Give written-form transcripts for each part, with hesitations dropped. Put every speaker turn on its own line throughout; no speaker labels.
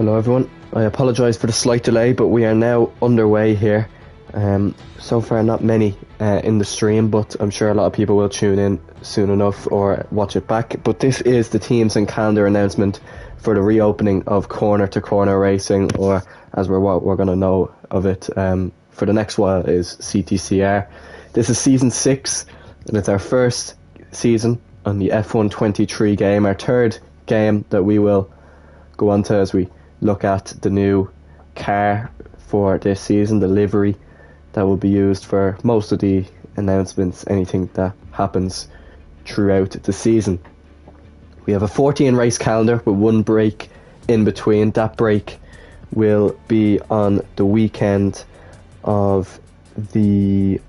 Hello everyone, I apologise for the slight delay, but we are now underway here. So far not many in the stream, but I'm sure a lot of people will tune in soon enough or watch it back. But this is the teams and calendar announcement for the reopening of corner to corner racing, or as we're going to know of it for the next while is CTCR. This is season 6 and it's our first season on the F1 23 game, our third game that we will go on to as we look at the new car for this season, the livery that will be used for most of the announcements, anything that happens throughout the season. We have a 14 race calendar with one break in between. That break will be on the weekend of the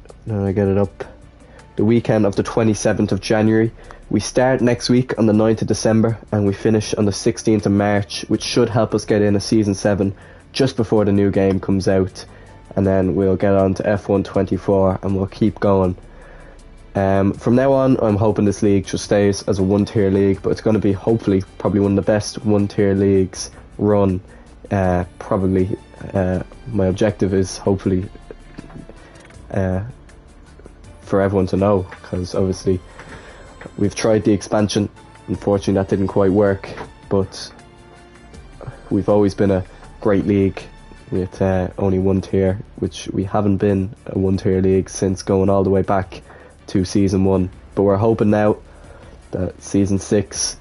weekend of the 27th of January. We start next week on the 9th of December and we finish on the 16th of March, which should help us get in a Season 7 just before the new game comes out. And then we'll get on to F1 24 and we'll keep going. From now on, I'm hoping this league just stays as a one-tier league, but it's going to be probably one of the best one-tier leagues run. My objective is hopefully for everyone to know, because obviously we've tried the expansion. Unfortunately that didn't quite work, but we've always been a great league with only one tier, which we haven't been a one tier league since going all the way back to season 1. But we're hoping now that season 6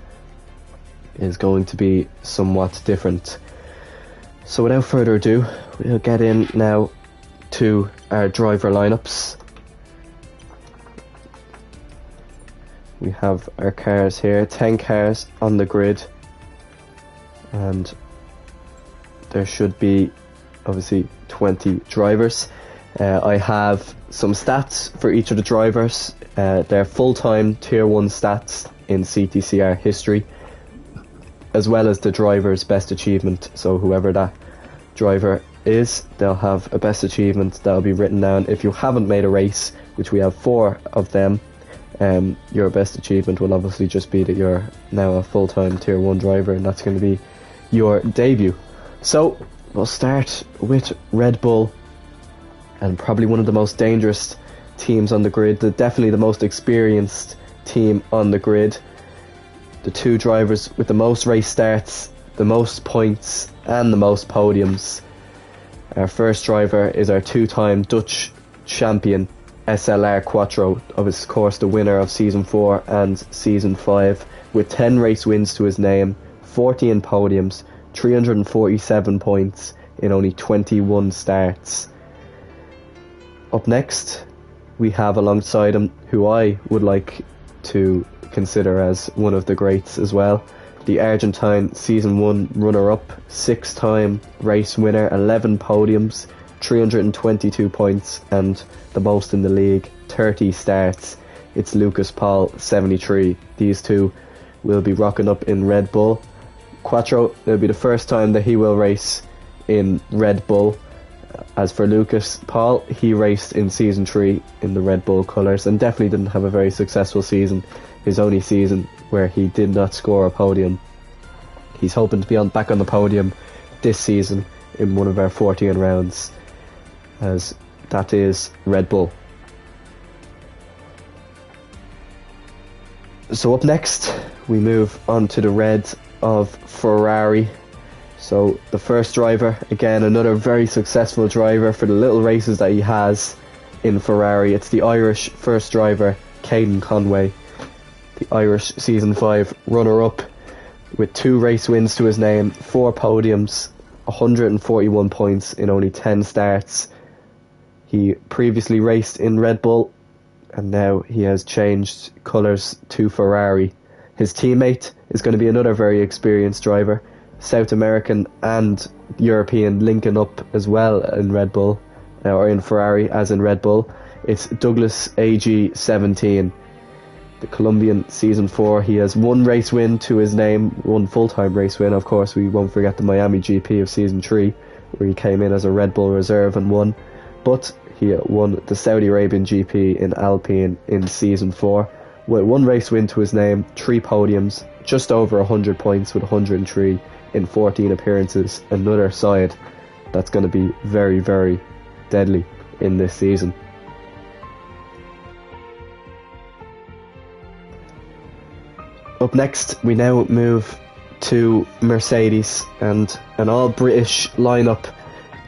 is going to be somewhat different. So without further ado, we'll get in now to our driver lineups. We have our cars here, 10 cars on the grid, and there should be obviously 20 drivers. I have some stats for each of the drivers. They're full-time tier 1 stats in CTCR history, as well as the driver's best achievement. So whoever that driver is, they'll have a best achievement that'll be written down. If you haven't made a race, which we have 4 of them, your best achievement will obviously just be that you're now a full-time tier 1 driver, and that's going to be your debut. So we'll start with Red Bull, and probably one of the most dangerous teams on the grid, definitely the most experienced team on the grid. The 2 drivers with the most race starts, the most points and the most podiums. Our first driver is our 2-time Dutch champion SLR Quattro, of course the winner of Season 4 and Season 5, with 10 race wins to his name, 14 podiums, 347 points in only 21 starts. Up next, we have alongside him, who I would like to consider as one of the greats as well, the Argentine Season 1 runner-up, 6-time race winner, 11 podiums, 322 points, and the most in the league, 30 starts. It's Lucas Paul, 73. These two will be rocking up in Red Bull. Quattro, it'll be the first time that he will race in Red Bull. As for Lucas Paul, he raced in Season 3 in the Red Bull colours and definitely didn't have a very successful season. His only season where he did not score a podium. He's hoping to be back on the podium this season in one of our 14 rounds, as that is Red Bull. So up next, we move on to the red of Ferrari. So the first driver, again another very successful driver for the little races that he has in Ferrari. It's the Irish first driver, Caden Conway, the Irish Season 5 runner-up, with 2 race wins to his name, 4 podiums, 141 points in only 10 starts. He previously raced in Red Bull and now he has changed colours to Ferrari. His teammate is going to be another very experienced driver, South American and European linking up as well in Red Bull, or in Ferrari as in Red Bull. It's Douglas AG17, the Colombian Season 4. He has 1 race win to his name, 1 full-time race win. Of course, we won't forget the Miami GP of Season 3, where he came in as a Red Bull reserve and won. But he won the Saudi Arabian GP in Alpine in Season 4, with 1 race win to his name, 3 podiums, just over 100 points with 103 in 14 appearances. Another side that's going to be very, very deadly in this season. Up next, we now move to Mercedes and an all-British lineup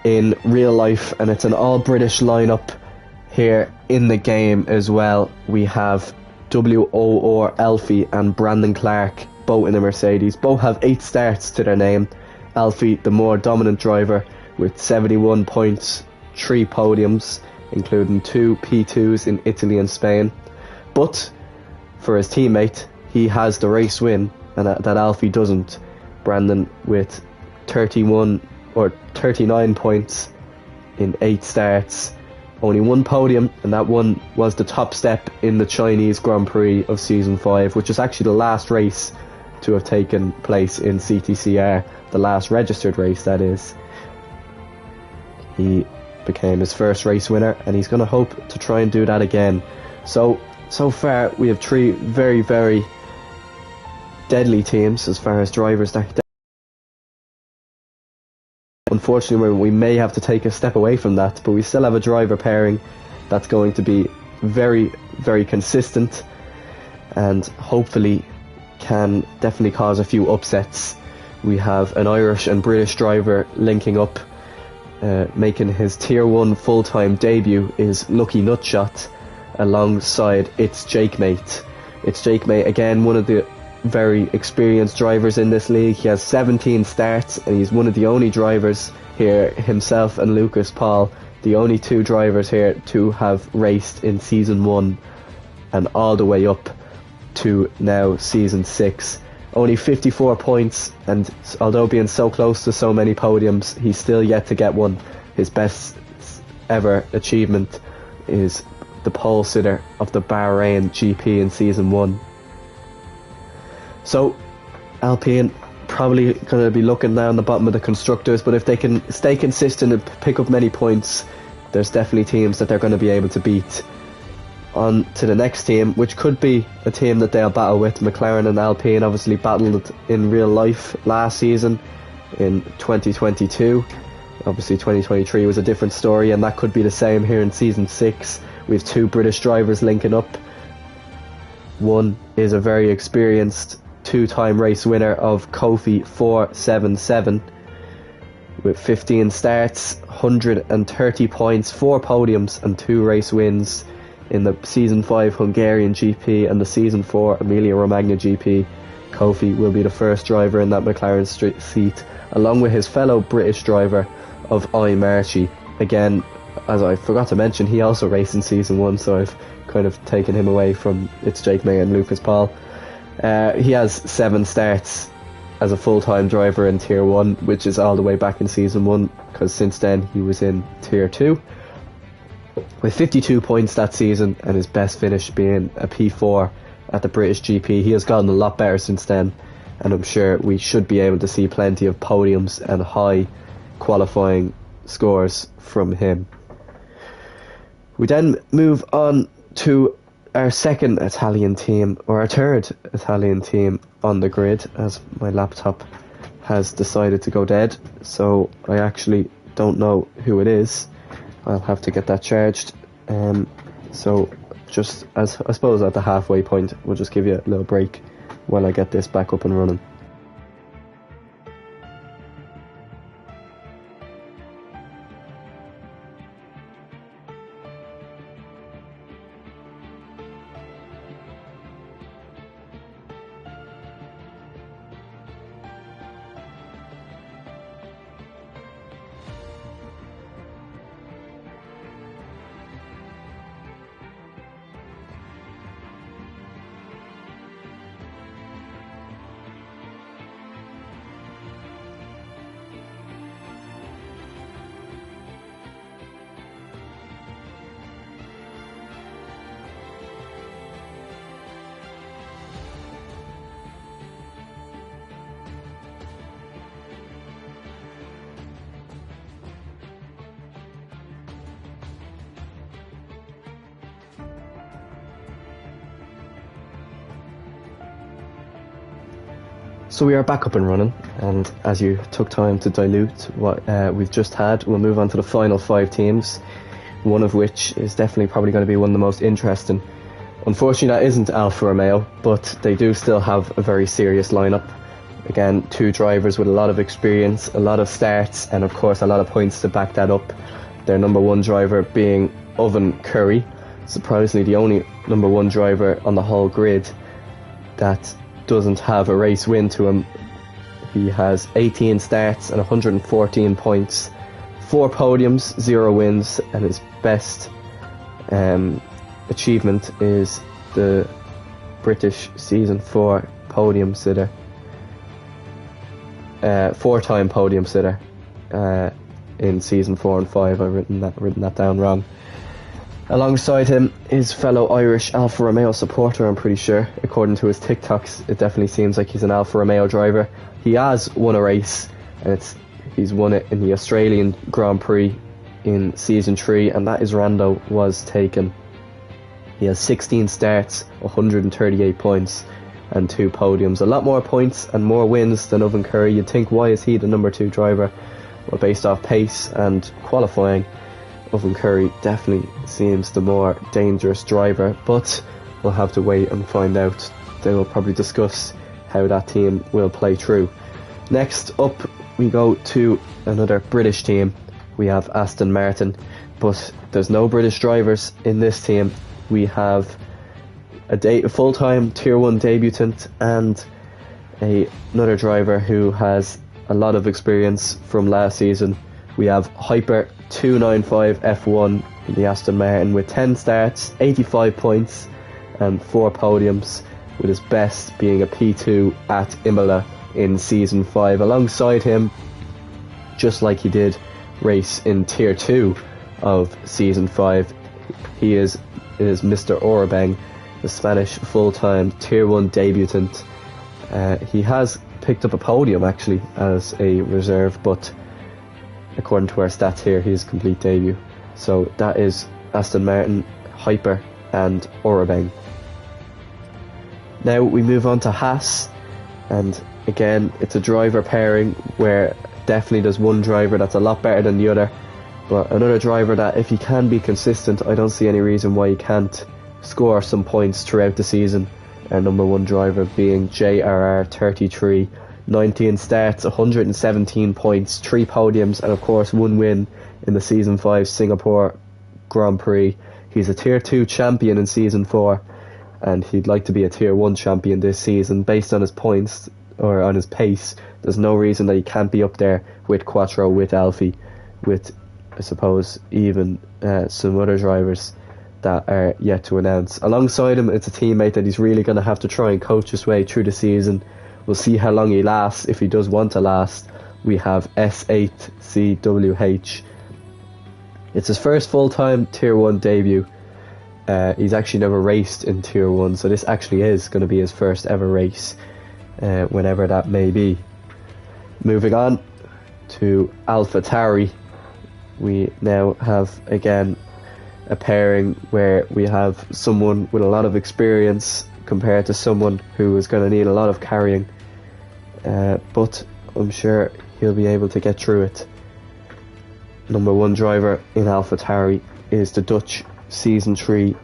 in real life, and it's an all-British lineup here in the game as well. We have WOR Alfie and Brandon Clark, both in a Mercedes. Both have 8 starts to their name. Alfie, the more dominant driver, with 71 points, 3 podiums, including 2 P2s in Italy and Spain. But for his teammate, he has the race win, and that Alfie doesn't. Brandon with 31 or 39 points in 8 starts, only 1 podium, and that one was the top step in the Chinese Grand Prix of Season 5, which is actually the last race to have taken place in CTCR, the last registered race, that is. He became his first race winner, and he's going to hope to try and do that again. So far we have 3 very, very deadly teams as far as drivers. Unfortunately, we may have to take a step away from that, but we still have a driver pairing that's going to be very, very consistent and hopefully can definitely cause a few upsets. We have an Irish and British driver linking up, making his Tier 1 full-time debut is Lucky Nutshot alongside It's Jake Mate. It's Jake Mate, again, one of the very experienced drivers in this league. He has 17 starts, and he's one of the only drivers here, himself and Lucas Paul, the only 2 drivers here to have raced in Season 1 and all the way up to now Season 6. Only 54 points, and although being so close to so many podiums, he's still yet to get one. His best ever achievement is the pole sitter of the Bahrain GP in Season 1. So Alpine probably going to be looking down the bottom of the constructors, but if they can stay consistent and pick up many points, there's definitely teams that they're going to be able to beat. On to the next team, which could be a team that they'll battle with. McLaren and Alpine obviously battled in real life last season in 2022. Obviously 2023 was a different story, and that could be the same here in Season 6. We have 2 British drivers linking up. One is a very experienced 2-time race winner of Kofi 477 with 15 starts, 130 points, 4 podiums and 2 race wins in the Season 5 Hungarian GP and the Season 4 Emilia Romagna GP. Kofi will be the first driver in that McLaren seat, along with his fellow British driver of Marchi. Again, as I forgot to mention, he also raced in Season 1, so I've kind of taken him away from It's Jake May and Lucas Paul. He has 7 starts as a full-time driver in Tier 1, which is all the way back in Season 1, because since then he was in Tier 2. With 52 points that season, and his best finish being a P4 at the British GP. He has gotten a lot better since then, and I'm sure we should be able to see plenty of podiums and high qualifying scores from him. We then move on to our second Italian team, or our third Italian team on the grid, as my laptop has decided to go dead, so I actually don't know who it is. I'll have to get that charged. So just as I suppose at the halfway point, we'll just give you a little break while I get this back up and running. So we are back up and running, and as you took time to dilute what we've just had, we'll move on to the final 5 teams, one of which is definitely probably going to be one of the most interesting. Unfortunately, that isn't Alfa Romeo, but they do still have a very serious lineup. Again, 2 drivers with a lot of experience, a lot of starts, and of course a lot of points to back that up. Their number 1 driver being Owen Curry, surprisingly the only number 1 driver on the whole grid that doesn't have a race win to him. He has 18 starts and 114 points, 4 podiums, 0 wins, and his best achievement is the British Season 4 podium sitter, 4-time podium sitter in Season 4 and 5. I've written that down wrong. Alongside him, his fellow Irish Alfa Romeo supporter, I'm pretty sure. According to his TikToks, it definitely seems like he's an Alfa Romeo driver. He has won a race, and he's won it in the Australian Grand Prix in Season 3, and that is Rando was taken. He has 16 starts, 138 points, and 2 podiums. A lot more points and more wins than Owen Curry. You'd think, why is he the number 2 driver? Well, based off pace and qualifying, Owen Curry definitely seems the more dangerous driver, but we'll have to wait and find out. They will probably discuss how that team will play through. Next up, we go to another British team. We have Aston Martin, but there's no British drivers in this team. We have a full-time Tier 1 debutant and another driver who has a lot of experience from last season. We have Hyper 295 F1 in the Aston Martin with 10 starts, 85 points and 4 podiums, with his best being a P2 at Imola in Season 5. Alongside him, just like he did race in Tier 2 of Season 5, he is Mr. Orobeng, the Spanish full-time Tier 1 debutant. He has picked up a podium actually as a reserve, but according to our stats here, his complete debut. So that is Aston Martin, Hyper and Orobeng. Now we move on to Haas, and again it's a driver pairing where definitely there's one driver that's a lot better than the other, but another driver that, if he can be consistent, I don't see any reason why he can't score some points throughout the season. Our number 1 driver being JRR 33, 19 starts, 117 points, 3 podiums, and of course 1 win in the Season 5 Singapore Grand Prix. He's a Tier 2 champion in Season 4, and he'd like to be a Tier 1 champion this season. Based on his points, or on his pace, there's no reason that he can't be up there with Quattro, with Alfie, with, I suppose, even some other drivers that are yet to announce. Alongside him, it's a teammate that he's really going to have to try and coach his way through the season. We'll see how long he lasts, if he does want to last. We have S8CWH. It's his first full-time Tier 1 debut. He's actually never raced in Tier 1, so this actually is going to be his first ever race, whenever that may be. Moving on to AlphaTauri, we now have again a pairing where we have someone with a lot of experience compared to someone who is going to need a lot of carrying, but I'm sure he'll be able to get through it. Number 1 driver in AlphaTauri is the Dutch Season 3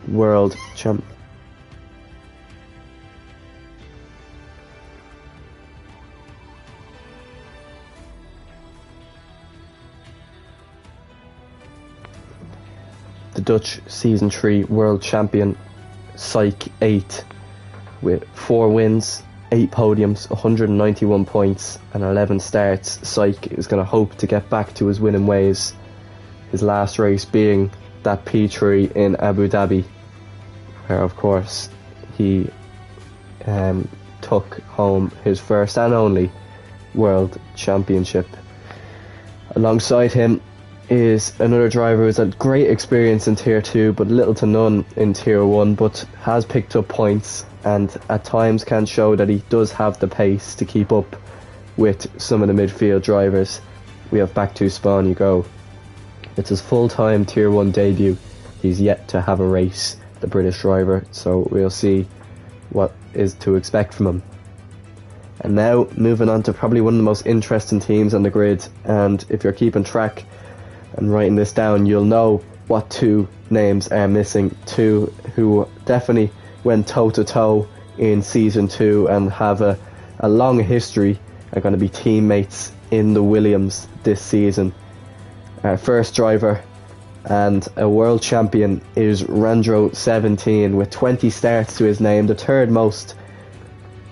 World Champ. The Dutch Season 3 World Champion Psych 8 with 4 wins, 8 podiums, 191 points and 11 starts. Psych is going to hope to get back to his winning ways, his last race being that P3 in Abu Dhabi, where of course he took home his first and only World Championship. Alongside him is another driver who's had great experience in Tier 2 but little to none in Tier 1, but has picked up points and at times can show that he does have the pace to keep up with some of the midfield drivers. We have back to Spawn you go. It's his full-time Tier 1 debut. He's yet to have a race, the British driver, so we'll see what is to expect from him. And now moving on to probably one of the most interesting teams on the grid, and if you're keeping track and writing this down, you'll know what two names are missing. Two who definitely went toe to toe in season 2 and have a long history, are going to be teammates in the Williams this season. Our first driver and a world champion is Randro17 with 20 starts to his name, the third most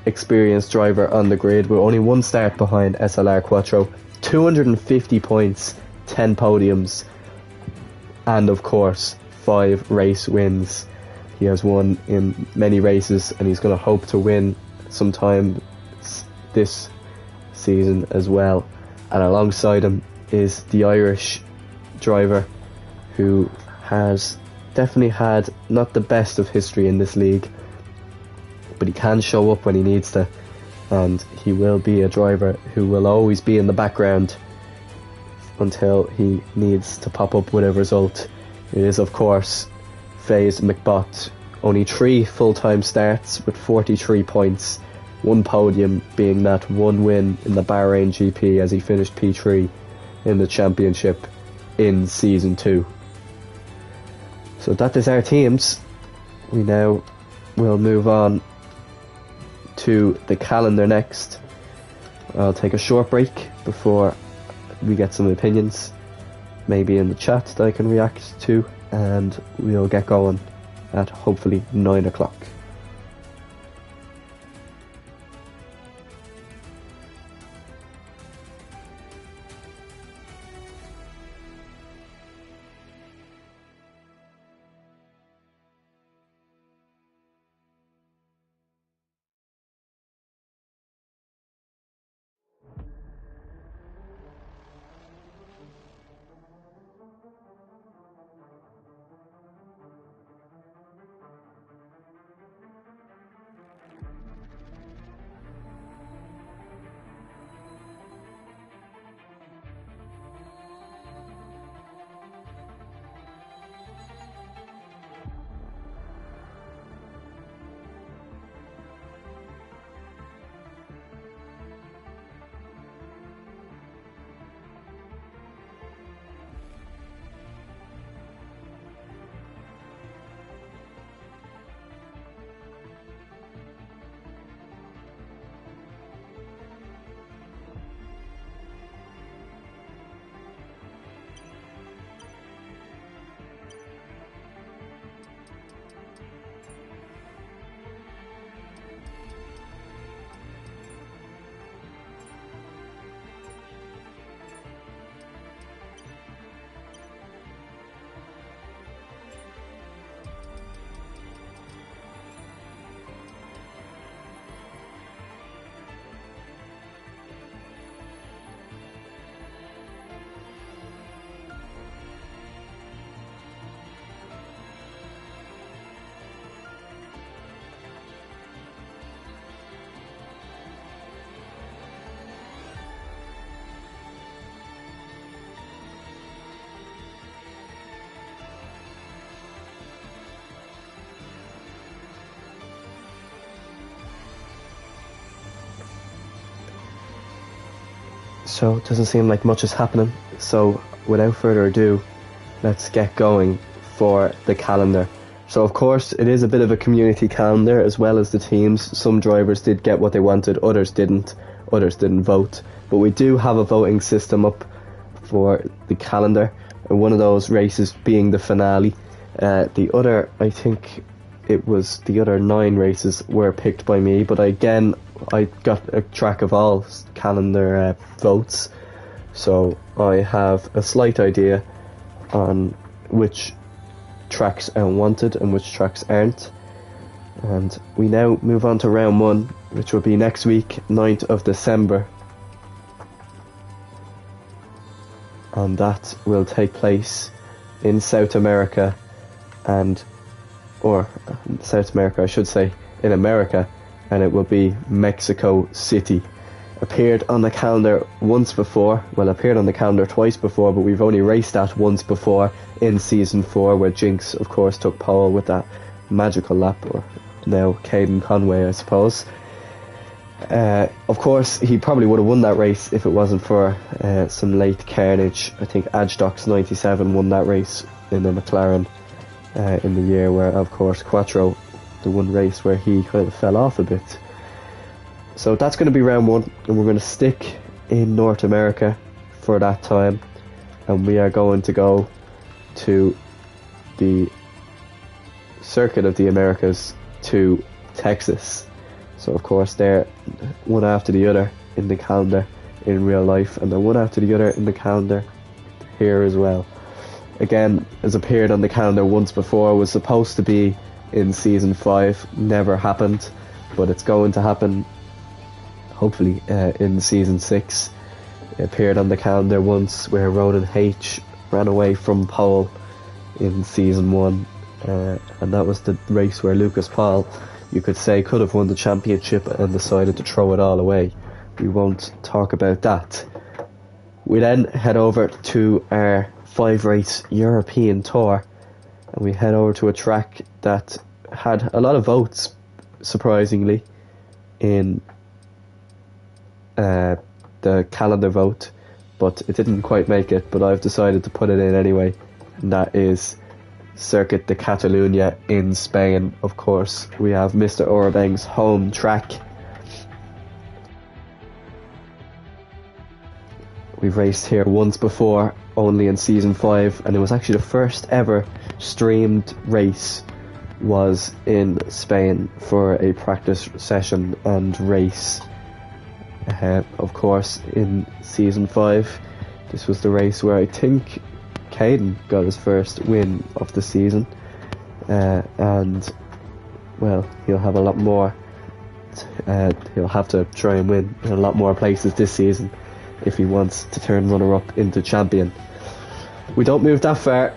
experienced driver on the grid, with only one start behind SLR Quattro, 250 points, 10 podiums, and of course 5 race wins. He has won in many races, and he's going to hope to win sometime this season as well. And alongside him is the Irish driver, who has definitely had not the best of history in this league, but he can show up when he needs to, and he will be a driver who will always be in the background until he needs to pop up with a result. It is, of course, FaZe McBot. Only 3 full-time starts with 43 points, 1 podium being that 1 win in the Bahrain GP as he finished P3 in the championship in season 2. So that is our teams. We now will move on to the calendar next. I'll take a short break before we get some opinions, maybe in the chat, that I can react to, and we'll get going at hopefully 9 o'clock. So it doesn't seem like much is happening, so without further ado, let's get going for the calendar. So of course it is a bit of a community calendar as well as the teams. Some drivers did get what they wanted, others didn't vote, but we do have a voting system up for the calendar, and one of those races being the finale. The other, I think it was the other 9 races were picked by me, but I got a track of all calendar votes, so I have a slight idea on which tracks are wanted and which tracks aren't. And we now move on to round 1, which will be next week, 9th of December, and that will take place in South America, or South America I should say, in America, and it will be Mexico City. Appeared on the calendar once before, well, appeared on the calendar twice before, but we've only raced that once before in season 4, where Jinx of course took pole with that magical lap, or now Caden Conway I suppose. Of course, he probably would have won that race if it wasn't for some late carnage. I think Adgedox 97 won that race in the McLaren in the year where, of course, Quattro, the one race where he kind of fell off a bit. So that's going to be round one, and we're going to stick in North America for that time, and we are going to go to the Circuit of the Americas to Texas. So of course they're one after the other in the calendar in real life, and they're one after the other in the calendar here as well. Again, has appeared on the calendar once before, was supposed to be in season 5, never happened, but it's going to happen hopefully in season 6. It appeared on the calendar once where Ronan H ran away from pole in season 1, and that was the race where Lucas Paul, you could say, could have won the championship and decided to throw it all away. We won't talk about that. We then head over to our 5-race European tour, and we head over to a track that had a lot of votes, surprisingly, in the calendar vote, but it didn't quite make it, but I've decided to put it in anyway, and that is Circuit de Catalunya in Spain. Of course, we have Mr. Orbang's home track. We've raced here once before, only in season 5, and it was actually the first ever streamed race was in Spain for a practice session and race. Of course, in season 5, this was the race where I think Caden got his first win of the season, and well, he'll have a lot more. He'll have to try and win in a lot more places this season if he wants to turn runner-up into champion. We don't move that far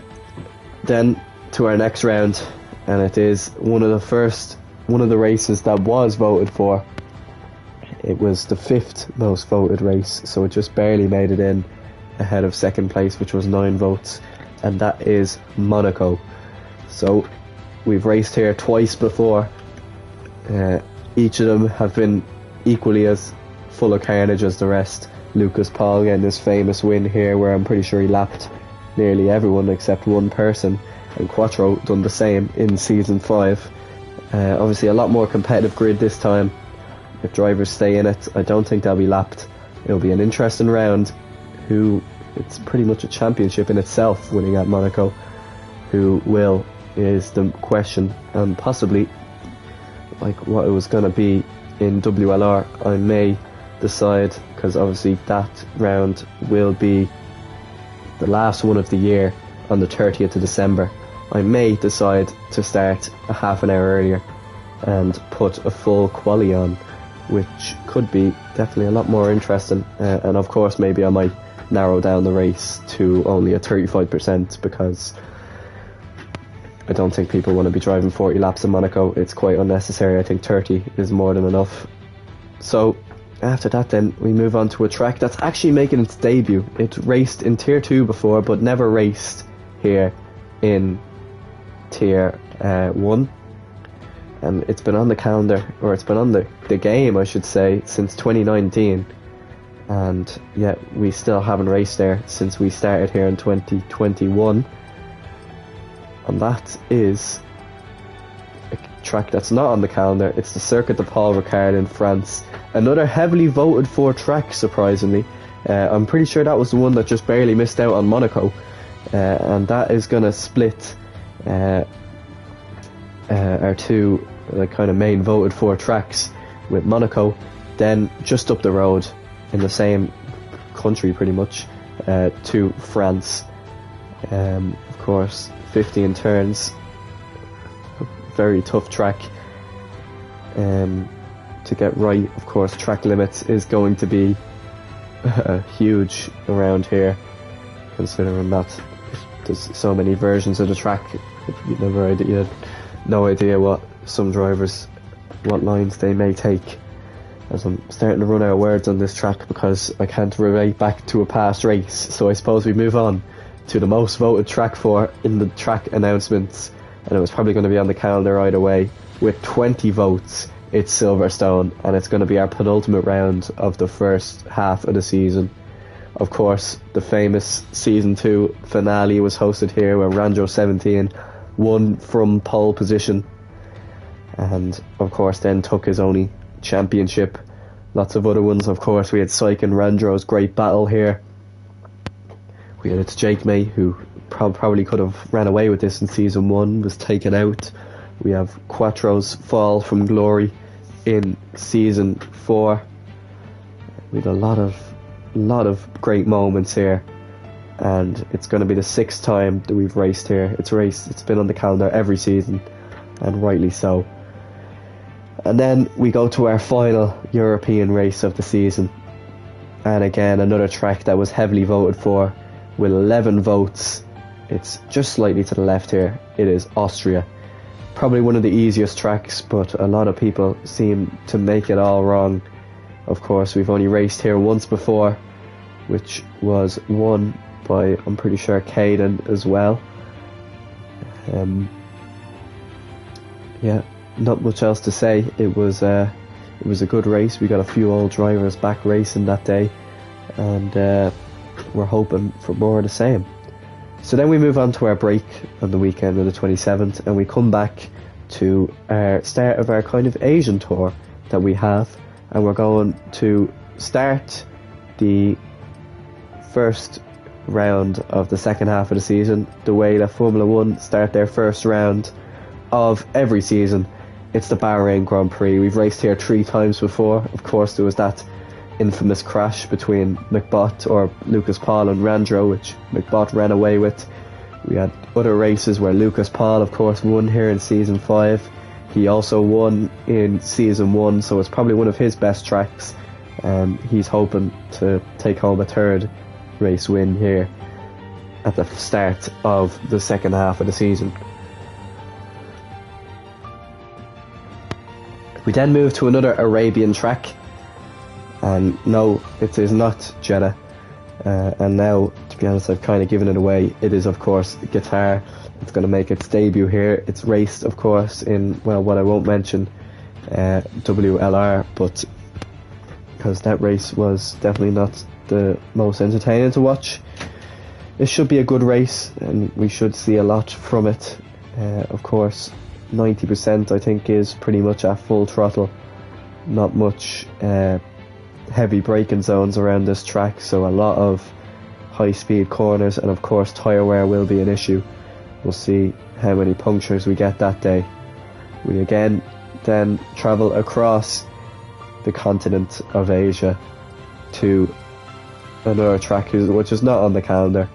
then to our next round, and it is one of the races that was voted for. It was the 5th most voted race, so it just barely made it in, ahead of second place, which was 9 votes, and that is Monaco. So we've raced here twice before. Each of them have been equally as full of carnage as the rest. Lucas Paul getting his famous win here, where I'm pretty sure he lapped nearly everyone except one person, and Quattro done the same in season 5. Obviously a lot more competitive grid this time. If drivers stay in it, I don't think they'll be lapped. It'll be an interesting round. It's pretty much a championship in itself, winning at Monaco. Who will is the question, and possibly like what it was going to be in WLR. I may decide, because obviously that round will be the last one of the year on the 30th of December. I may decide to start a half an hour earlier and put a full quali on, which could be definitely a lot more interesting, and of course maybe I might narrow down the race to only a 35%, because I don't think people want to be driving 40 laps in Monaco. It's quite unnecessary. I think 30 is more than enough. So after that then we move on to a track that's actually making its debut. It raced in tier 2 before, but never raced here in tier 1, and it's been on the calendar, or it's been on the game I should say, since 2019, and yet we still haven't raced there since we started here in 2021. And that is a track that's not on the calendar. It's the Circuit de Paul Ricard in France. Another heavily voted for track, surprisingly. I'm pretty sure that was the one that just barely missed out on Monaco. And that is going to split our two kind of main voted for tracks, with Monaco then just up the road in the same country pretty much, to France. Of course, 15 turns, very tough track to get right. Of course, track limits is going to be huge around here, considering that there's so many versions of the track. You had no idea what some drivers, what lines they may take. As I'm starting to run out of words on this track because I can't relate back to a past race, so I suppose we move on to the most voted track for in the track announcements, and it was probably going to be on the calendar either way, with 20 votes. it's Silverstone, and it's going to be our penultimate round of the first half of the season. Of course, the famous Season 2 finale was hosted here, where Ranjo 17 won from pole position, and of course then took his only championship. Lots of other ones, of course. We had Syke and Randro's great battle here. We had Jake May, who probably could have ran away with this in Season 1, was taken out. We have Quattro's fall from glory in Season 4. We had a lot of great moments here, and it's going to be the 6th time that we've raced here. It's been on the calendar every season, and rightly so. And then we go to our final European race of the season, and again another track that was heavily voted for with 11 votes. It's just slightly to the left here. It is Austria. Probably one of the easiest tracks, but a lot of people seem to make it all wrong. Of course, we've only raced here once before, which was won by, I'm pretty sure, Caden as well. Yeah, not much else to say. It was a good race. We got a few old drivers back racing that day, and we're hoping for more of the same. So then we move on to our break on the weekend of the 27th, and we come back to our start of our kind of Asian tour that we have, and we're going to start the first round of the second half of the season the way that Formula 1 start their first round of every season. It's the Bahrain Grand Prix. We've raced here 3 times before. Of course, there was that infamous crash between Lucas Paul and Randro, which McBott ran away with. We had other races where Lucas Paul, of course, won here in Season 5. He also won in Season 1, so it's probably one of his best tracks. He's hoping to take home a 3rd race win here at the start of the second half of the season. We then move to another Arabian track, and no, it is not Jeddah. And now, to be honest, I've kind of given it away. It is, of course, Qatar. It's going to make its debut here. It's raced, of course, in, well, what I won't mention, WLR, but because that race was definitely not the most entertaining to watch. It should be a good race, and we should see a lot from it. Of course, 90% I think is pretty much at full throttle. Not much heavy braking zones around this track, so a lot of high speed corners, and of course tyre wear will be an issue. We'll see how many punctures we get that day. We again then travel across the continent of Asia to another track which is not on the calendar.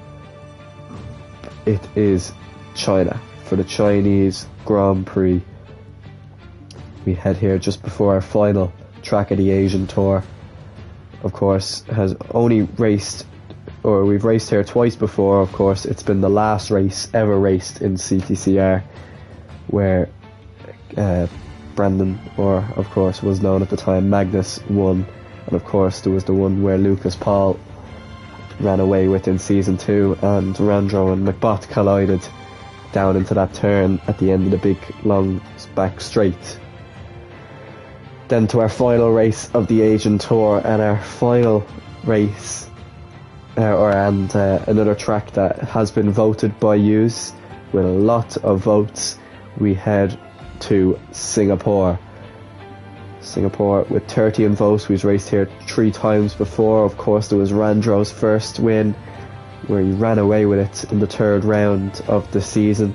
It is China for the Chinese Grand Prix. We head here just before our final track of the Asian Tour. Of course, we've raced here twice before. Of course, it's been the last race ever raced in CTCR, where Brandon, or of course was known at the time, Magnus, won. And of course there was the one where Lucas Paul ran away with in Season 2, and Randro and McBott collided down into that turn at the end of the big long back straight. Then to our final race of the Asian Tour, and our final race another track that has been voted by yous with a lot of votes. We head to Singapore with 30 votes. We've raced here 3 times before. Of course, there was Randro's first win, where he ran away with it in the 3rd round of the season,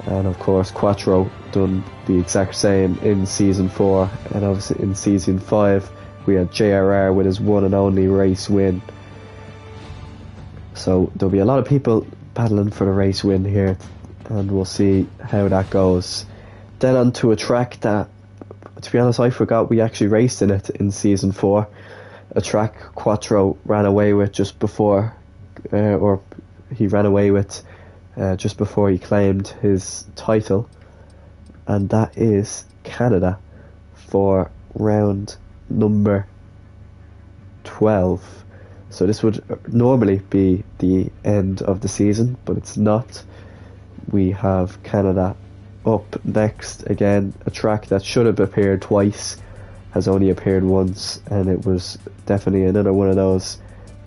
and of course Quattro done the exact same in Season 4, and obviously in Season 5 we had JRR with his one and only race win. So there'll be a lot of people battling for the race win here, and we'll see how that goes. Then on to a track that, to be honest, I forgot we actually raced in it in Season 4. A track Quattro ran away with just before, just before he claimed his title, and that is Canada for round number 12. So this would normally be the end of the season, but it's not. We have Canada up next, again, a track that should have appeared twice has only appeared once, and it was definitely another one of those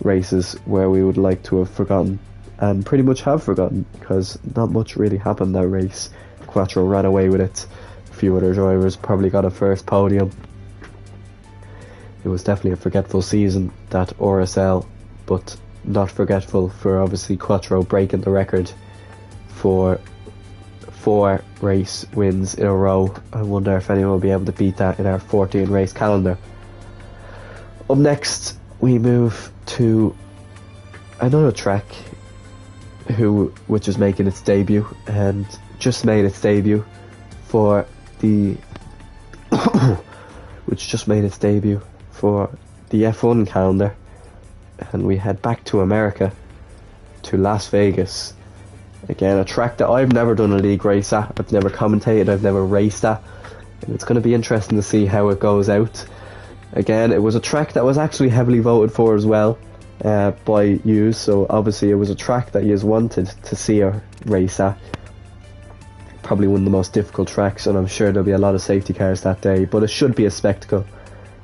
races where we would like to have forgotten, and pretty much have forgotten, because not much really happened that race. Quattro ran away with it. A few other drivers probably got a first podium. It was definitely a forgetful season, that RSL, but not forgetful for obviously Quattro breaking the record for 4 race wins in a row. I wonder if anyone will be able to beat that in our 14 race calendar. Up next, we move to another track which is making its debut, and just made its debut for the F1 calendar, and we head back to America, to Las Vegas. Again, a track that I've never done a league race at, I've never commentated, I've never raced at, and it's going to be interesting to see how it goes out. Again, it was a track that was actually heavily voted for as well by you, so obviously it was a track that you wanted to see a race at. Probably one of the most difficult tracks, and I'm sure there'll be a lot of safety cars that day, but it should be a spectacle.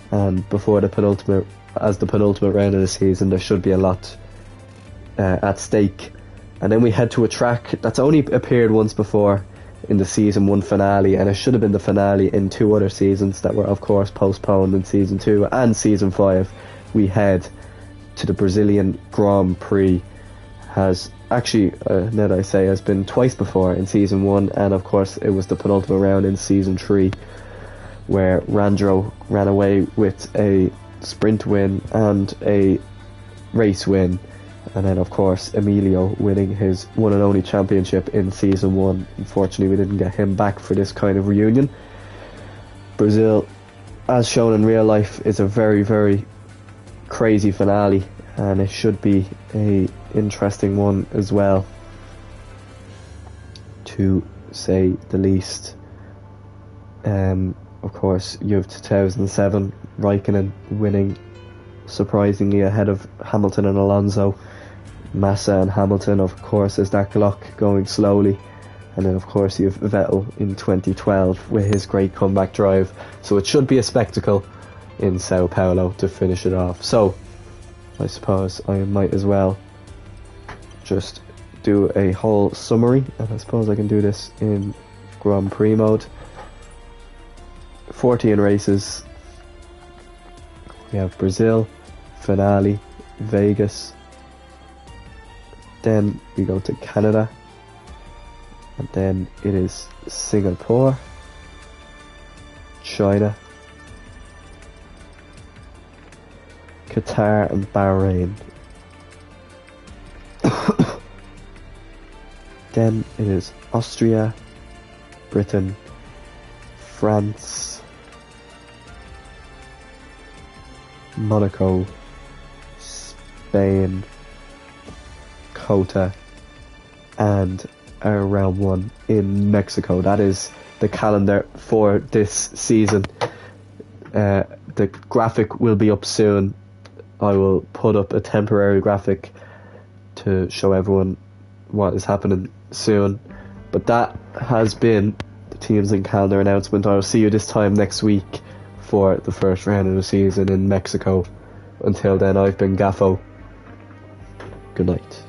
And before the penultimate round of the season, there should be a lot at stake. And then we head to a track that's only appeared once before in the season 1 finale, and it should have been the finale in 2 other seasons that were of course postponed in season 2 and season 5. We head to the Brazilian Grand Prix. Has actually, now that I say, has been twice before in season 1, and of course it was the penultimate round in season 3 where Randro ran away with a sprint win and a race win, and then of course Emilio winning his one and only championship in season 1. Unfortunately, we didn't get him back for this kind of reunion. Brazil, as shown in real life, is a very, very crazy finale, and it should be a interesting one as well, to say the least. Of course, you have 2007, Raikkonen winning surprisingly ahead of Hamilton and Alonso. Massa and Hamilton, of course, as that Glock going slowly. And then of course you have Vettel in 2012 with his great comeback drive. So it should be a spectacle in Sao Paulo to finish it off. So I suppose I might as well just do a whole summary, and I suppose I can do this in Grand Prix mode. 14 races. We have Brazil, finale, Vegas, then we go to Canada, and then it is Singapore, China, Qatar and Bahrain. Then it is Austria, Britain, France, Monaco, Spain, Kota, and our round 1 in Mexico. That is the calendar for this season. The graphic will be up soon. I will put up a temporary graphic to show everyone what is happening soon. But that has been the teams and calendar announcement. I will see you this time next week for the first round of the season in Mexico. Until then, I've been Gaffo. Good night.